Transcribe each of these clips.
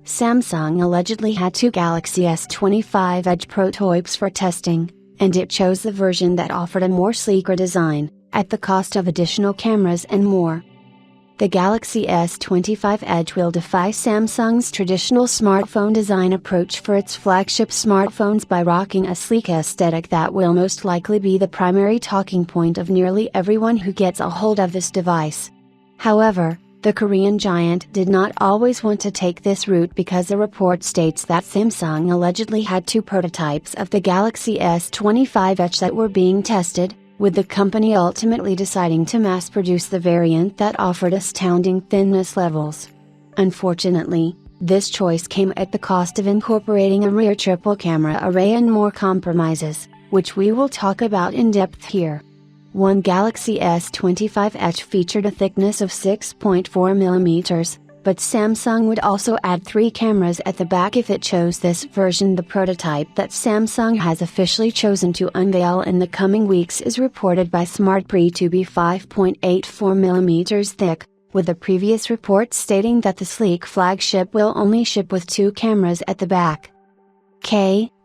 Samsung allegedly had two Galaxy S25 Edge prototypes for testing, and it chose the version that offered a more sleeker design, at the cost of additional cameras and more. The Galaxy S25 Edge will defy Samsung's traditional smartphone design approach for its flagship smartphones by rocking a sleek aesthetic that will most likely be the primary talking point of nearly everyone who gets a hold of this device. However, the Korean giant did not always want to take this route because the report states that Samsung allegedly had two prototypes of the Galaxy S25 Edge that were being tested, with the company ultimately deciding to mass-produce the variant that offered astounding thinness levels. Unfortunately, this choice came at the cost of incorporating a rear triple camera array and more compromises, which we will talk about in depth here. One Galaxy S25 Edge featured a thickness of 6.4 mm, but Samsung would also add 3 cameras at the back if it chose this version. The prototype that Samsung has officially chosen to unveil in the coming weeks is reported by SmartPre to be 5.84 mm thick, with the previous report stating that the sleek flagship will only ship with 2 cameras at the back.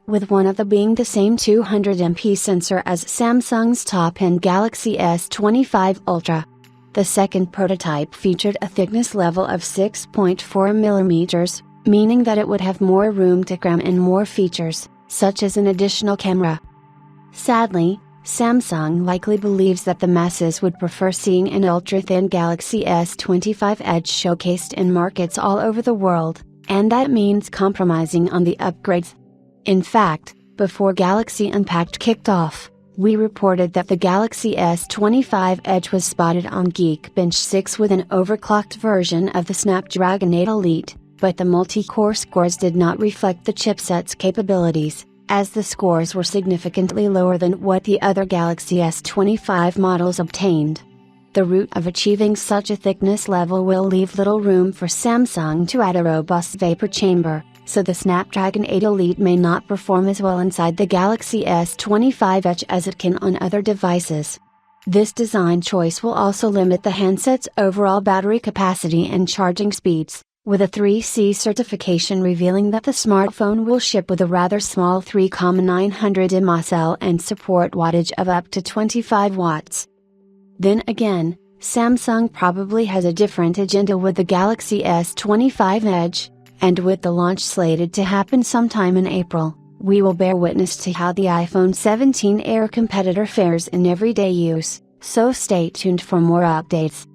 With one of them being the same 200MP sensor as Samsung's top-end Galaxy S25 Ultra. The second prototype featured a thickness level of 6.4 mm, meaning that it would have more room to cram in more features, such as an additional camera. Sadly, Samsung likely believes that the masses would prefer seeing an ultra-thin Galaxy S25 Edge showcased in markets all over the world, and that means compromising on the upgrades. In fact, before Galaxy Unpacked kicked off, we reported that the Galaxy S25 Edge was spotted on Geekbench 6 with an overclocked version of the Snapdragon 8 Elite, but the multi-core scores did not reflect the chipset's capabilities, as the scores were significantly lower than what the other Galaxy S25 models obtained. The route of achieving such a thickness level will leave little room for Samsung to add a robust vapor chamber, so the Snapdragon 8 Elite may not perform as well inside the Galaxy S25 Edge as it can on other devices. This design choice will also limit the handset's overall battery capacity and charging speeds, with a 3C certification revealing that the smartphone will ship with a rather small 3,900 mAh cell and support wattage of up to 25 watts. Then again, Samsung probably has a different agenda with the Galaxy S25 Edge. And with the launch slated to happen sometime in April, we will bear witness to how the iPhone 17 Air competitor fares in everyday use, so stay tuned for more updates.